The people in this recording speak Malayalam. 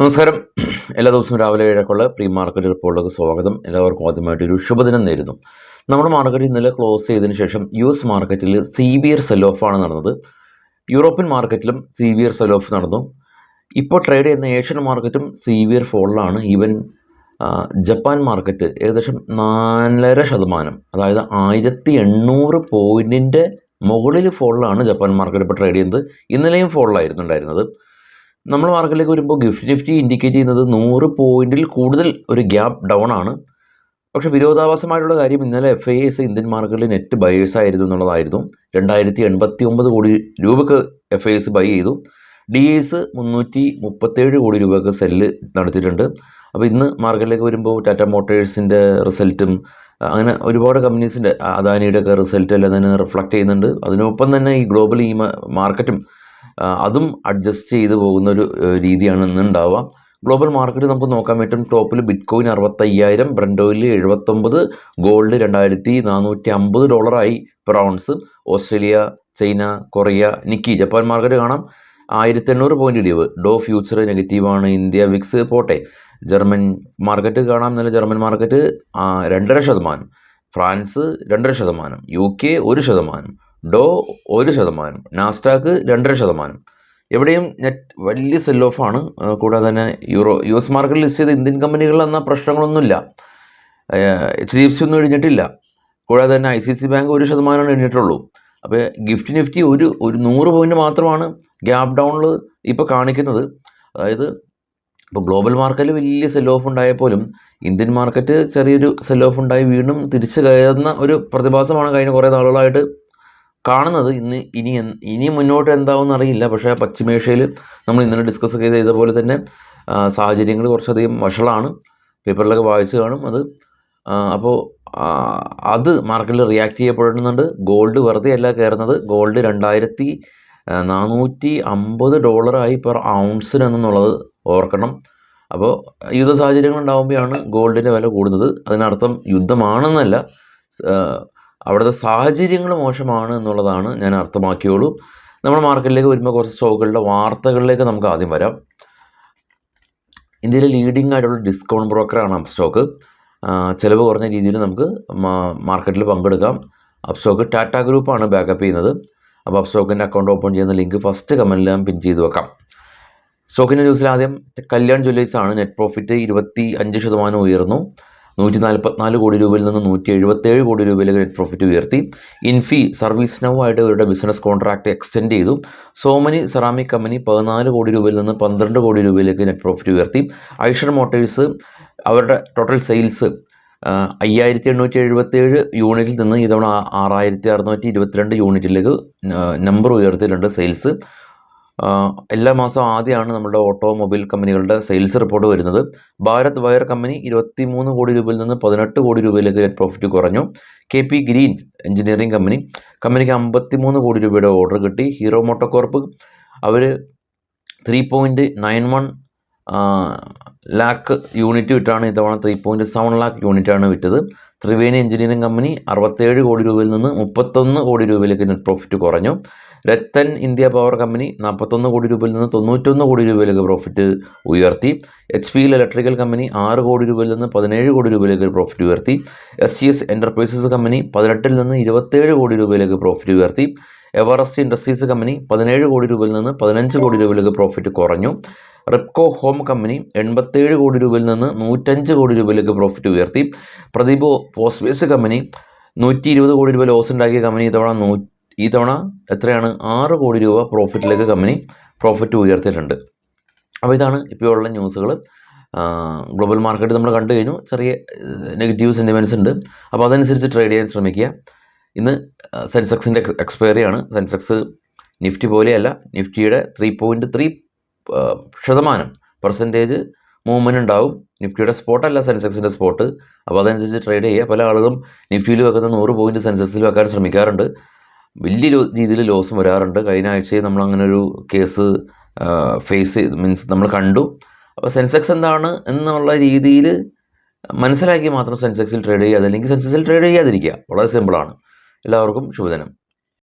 നമസ്കാരം. എല്ലാ ദിവസവും രാവിലെ 7 പ്രീ മാർക്കറ്റ് റിപ്പോർട്ടിലേക്ക് സ്വാഗതം. എല്ലാവർക്കും ആദ്യമായിട്ട് ഒരു ശുഭദിനം നേരുന്നു. നമ്മുടെ മാർക്കറ്റ് ഇന്നലെ ക്ലോസ് ചെയ്തതിന് ശേഷം US മാർക്കറ്റിൽ സിവിയർ സെൽ ഓഫാണ് നടന്നത്. യൂറോപ്യൻ മാർക്കറ്റിലും സിവിയർ സെൽ ഓഫ് നടന്നു. ഇപ്പോൾ ട്രേഡ് ചെയ്യുന്ന ഏഷ്യൻ മാർക്കറ്റും സിവിയർ ഫോളിലാണ്. ഈവൻ ജപ്പാൻ മാർക്കറ്റ് ഏകദേശം 4.5%, അതായത് 1800 പോയിൻറ്റിൻ്റെ മുകളിൽ ഫോളിലാണ് ജപ്പാൻ മാർക്കറ്റ് ഇപ്പോൾ ട്രേഡ് ചെയ്യുന്നത്. ഇന്നലെയും ഫോളിലായിരുന്നു ഉണ്ടായിരുന്നത്. നമ്മൾ മാർക്കറ്റിലേക്ക് വരുമ്പോൾ നിഫ്റ്റി ഇൻഡിക്കേറ്റ് ചെയ്യുന്നത് 100 പോയിൻറ്റിൽ കൂടുതൽ ഒരു ഗ്യാപ്പ് ഡൗൺ ആണ്. പക്ഷേ വിരോധാഭാസമായിട്ടുള്ള കാര്യം, ഇന്നലെ FIS ഇന്ത്യൻ മാർക്കറ്റിൽ നെറ്റ് ബയേഴ്സ് ആയിരുന്നു എന്നുള്ളതായിരുന്നു. 2089 കോടി രൂപക്ക് FIS ബൈ ചെയ്തു. DIs 337 കോടി രൂപക്ക് സെല്ല് നടത്തിയിട്ടുണ്ട്. അപ്പോൾ ഇന്ന് മാർക്കറ്റിലേക്ക് വരുമ്പോൾ ടാറ്റ മോട്ടേഴ്സിൻ്റെ റിസൾട്ടും അങ്ങനെ ഒരുപാട് കമ്പനീസിൻ്റെ, അദാനിയുടെ ഒക്കെ റിസൾട്ട് എല്ലാം തന്നെ റിഫ്ലക്റ്റ് ചെയ്യുന്നുണ്ട്. അതിനൊപ്പം തന്നെ ഈ ഗ്ലോബൽ മാർക്കറ്റും അതും അഡ്ജസ്റ്റ് ചെയ്ത് പോകുന്ന ഒരു രീതിയാണ് ഇന്നുണ്ടാവുക. ഗ്ലോബൽ മാർക്കറ്റ് നമുക്ക് നോക്കാൻ പറ്റും. ടോപ്പിൽ bitcoin 65,000, Brent oil 79, gold $2,450 per ounce. Australia, China, Korea, Nikki, Japan market കാണാം 1800 പോയിന്റ് ഇടിവ്. ഡോ ഫ്യൂച്ചർ നെഗറ്റീവാണ്. ഇന്ത്യ വിക്സ് പോട്ടെ. ജർമ്മൻ മാർക്കറ്റ് കാണാം. ഇന്നലെ ജർമ്മൻ മാർക്കറ്റ് 2.5%, ഫ്രാൻസ് 2.5%, UK 1%, ഡോ 1%, നാസ്ഡാക്ക് 2.5%. എവിടെയും നെറ്റ് വലിയ സെൽ ഓഫാണ്. കൂടാതെ തന്നെ US മാർക്കറ്റിൽ ലിസ്റ്റ് ചെയ്ത ഇന്ത്യൻ കമ്പനികളിൽ എന്ന പ്രശ്നങ്ങളൊന്നുമില്ല. HDFC ഒന്നും ഇടിഞ്ഞിട്ടില്ല. കൂടാതെ തന്നെ ICICI ബാങ്ക് 1% ഇടിഞ്ഞിട്ടുള്ളൂ. അപ്പോൾ നിഫ്റ്റി ഒരു 100 പോയിൻറ്റ് മാത്രമാണ് ഗ്യാപ്പ് ഡൗണിൽ ഇപ്പോൾ കാണിക്കുന്നത്. അതായത് ഇപ്പോൾ ഗ്ലോബൽ മാർക്കറ്റിൽ വലിയ സെൽ ഓഫ് ഉണ്ടായപ്പോലും ഇന്ത്യൻ മാർക്കറ്റ് ചെറിയൊരു സെൽ ഓഫ് ഉണ്ടായി വീണ്ടും തിരിച്ചു കയറുന്ന ഒരു പ്രതിഭാസമാണ് കഴിഞ്ഞ കുറേ നാളുകളായിട്ട് കാണുന്നത്. ഇനി മുന്നോട്ട് എന്താവുമെന്ന് അറിയില്ല. പക്ഷേ പശ്ചിമേഷ്യയിൽ നമ്മൾ ഇന്നലെ ഡിസ്കസ് ചെയ്ത പോലെ തന്നെ സാഹചര്യങ്ങൾ കുറച്ചധികം വഷളാണ്. പേപ്പറിലൊക്കെ വായിച്ച് കാണും അത്. അപ്പോൾ അത് മാർക്കറ്റിൽ റിയാക്ട് ചെയ്യപ്പെടുന്നുണ്ട്. ഗോൾഡ് വെറുതെ അല്ല കയറുന്നത്. ഗോൾഡ് $2,450 പെർ ഔൺസിനെന്നുള്ളത് ഓർക്കണം. അപ്പോൾ യുദ്ധ സാഹചര്യങ്ങൾ ഉണ്ടാകുമ്പോഴാണ് ഗോൾഡിൻ്റെ വില കൂടുന്നത്. അതിനർത്ഥം യുദ്ധമാണെന്നല്ല, അവിടുത്തെ സാഹചര്യങ്ങൾ മോശമാണ് എന്നുള്ളതാണ് ഞാൻ അർത്ഥമാക്കിയോളൂ. നമ്മുടെ മാർക്കറ്റിലേക്ക് വരുമ്പോൾ കുറച്ച് സ്റ്റോക്കുകളുടെ വാർത്തകളിലേക്ക് നമുക്ക് ആദ്യം വരാം. ഇന്ത്യയിലെ ലീഡിംഗ് ആയിട്ടുള്ള ഡിസ്കൗണ്ട് ബ്രോക്കറാണ് അപ്സ്റ്റോക്ക്. ചിലവ് കുറഞ്ഞ രീതിയിൽ നമുക്ക് മാർക്കറ്റിൽ പങ്കെടുക്കാം. അപ്സ്റ്റോക്ക് ടാറ്റ ഗ്രൂപ്പാണ് ബാക്കപ്പ് ചെയ്യുന്നത്. അപ്പോൾ അപ്സ്റ്റോക്കിൻ്റെ അക്കൗണ്ട് ഓപ്പൺ ചെയ്യുന്ന ലിങ്ക് ഫസ്റ്റ് കമൻറ്റിൽ ഞാൻ പിൻ ചെയ്ത് വെക്കാം. സ്റ്റോക്കിൻ്റെ ന്യൂസിൽ ആദ്യം കല്യാൺ ജ്വല്ലേഴ്സ് ആണ്. നെറ്റ് പ്രോഫിറ്റ് 25% ഉയർന്നു. 144 കോടി രൂപയിൽ നിന്ന് 177 കോടി രൂപയിലേക്ക് നെറ്റ് പ്രോഫിറ്റ് ഉയർത്തി. ഇൻഫി സർവീസ് നൗ ആയിട്ട് ഇവരുടെ ബിസിനസ് കോൺട്രാക്ട് എക്സ്റ്റെൻഡ് ചെയ്തു. സോമനി സെറാമിക് കമ്പനി 14 കോടി രൂപയിൽ നിന്ന് 12 കോടി രൂപയിലേക്ക് നെറ്റ് പ്രോഫിറ്റ് ഉയർത്തി. ഐഷർ മോട്ടേഴ്സ് അവരുടെ ടോട്ടൽ സെയിൽസ് 5877 യൂണിറ്റിൽ നിന്ന് ഇതവണ 6622 യൂണിറ്റിലേക്ക് നമ്പർ ഉയർത്തിയിട്ടുണ്ട് സെയിൽസ്. എല്ലാ മാസവും ആദ്യമാണ് നമ്മുടെ ഓട്ടോമൊബൈൽ കമ്പനികളുടെ സെയിൽസ് റിപ്പോർട്ട് വരുന്നത്. ഭാരത് വയർ കമ്പനി 23 കോടി രൂപയിൽ നിന്ന് 18 കോടി രൂപയിലേക്ക് നെറ്റ് പ്രോഫിറ്റ് കുറഞ്ഞു. KP ഗ്രീൻ എഞ്ചിനീയറിംഗ് കമ്പനിക്ക് 53 കോടി രൂപയുടെ ഓർഡർ കിട്ടി. ഹീറോ മോട്ടോകോർപ്പ് അവർ 3.91 ലാക്ക് യൂണിറ്റ് വിറ്റാണ് ഇത്തവണ 3.7 ലാക്ക് യൂണിറ്റാണ് വിറ്റത്. ത്രിവേണി എഞ്ചിനീയറിംഗ് കമ്പനി 67 കോടി രൂപയിൽ നിന്ന് 31 കോടി രൂപയിലേക്ക് നെറ്റ് പ്രോഫിറ്റ് കുറഞ്ഞു. രത്തൻ ഇന്ത്യ പവർ കമ്പനി 41 കോടി രൂപയിൽ നിന്ന് 91 കോടി രൂപയിലേക്ക് പ്രോഫിറ്റ് ഉയർത്തി. HPL ഇലക്ട്രിക്കൽ കമ്പനി 6 കോടി രൂപയിൽ നിന്ന് 17 കോടി രൂപയിലേക്ക് പ്രോഫിറ്റ് ഉയർത്തി. SCS എൻ്റർപ്രൈസസ് കമ്പനി 18 നിന്ന് 27 കോടി രൂപയിലേക്ക് പ്രോഫിറ്റ് ഉയർത്തി. എവറസ്റ്റ് ഇൻഡസ്ട്രീസ് കമ്പനി 17 കോടി രൂപയിൽ നിന്ന് 15 കോടി രൂപയിലേക്ക് പ്രോഫിറ്റ് കുറഞ്ഞു. റെപ്കോ ഹോം കമ്പനി 87 കോടി രൂപയിൽ നിന്ന് 105 കോടി രൂപയിലേക്ക് പ്രോഫിറ്റ് ഉയർത്തി. പ്രദീപ് പോസ്റ്റ്ബേസ് കമ്പനി 120 കോടി രൂപ ലോസ് ഉണ്ടാക്കിയ കമ്പനി ഈ തവണ എത്രയാണ് 6 കോടി രൂപ പ്രോഫിറ്റിലേക്ക് കമ്പനി പ്രോഫിറ്റ് ഉയർത്തിയിട്ടുണ്ട്. അപ്പോൾ ഇതാണ് ഇപ്പോൾ ഉള്ള ന്യൂസുകൾ. ഗ്ലോബൽ മാർക്കറ്റ് നമ്മൾ കണ്ടു കഴിഞ്ഞു. ചെറിയ നെഗറ്റീവ് സെൻറ്റിമെൻറ്റ്സ് ഉണ്ട്. അപ്പോൾ അതനുസരിച്ച് ട്രേഡ് ചെയ്യാൻ ശ്രമിക്കുക. ഇന്ന് സെൻസെക്സിൻ്റെ എക്സ്പയറിയാണ്. സെൻസെക്സ് നിഫ്റ്റി പോലെയല്ല. നിഫ്റ്റിയുടെ 3.3% മൂവ്മെൻറ്റ് ഉണ്ടാവും. നിഫ്റ്റിയുടെ സ്പോട്ടല്ല സെൻസെക്സിൻ്റെ സ്പോട്ട്. അപ്പോൾ അതനുസരിച്ച് ട്രേഡ് ചെയ്യുക. പല ആളുകളും നിഫ്റ്റിയിൽ വെക്കുന്ന 100 പോയിൻറ്റ് സെൻസെക്സിൽ വെക്കാൻ ശ്രമിക്കാറുണ്ട്. വലിയ രീതിയിൽ ലോസും വരാറുണ്ട്. കഴിഞ്ഞ ആഴ്ചയിൽ നമ്മളങ്ങനെ ഒരു കേസ് നമ്മൾ കണ്ടു. അപ്പോൾ സെൻസെക്സ് എന്താണ് എന്നുള്ള രീതിയിൽ മനസ്സിലാക്കി മാത്രം സെൻസെക്സിൽ ട്രേഡ് ചെയ്യുക, അതല്ലെങ്കിൽ സെൻസെക്സിൽ ട്രേഡ് ചെയ്യാതിരിക്കുക. വളരെ സിമ്പിളാണ്. എല്ലാവർക്കും ശുഭദിനം.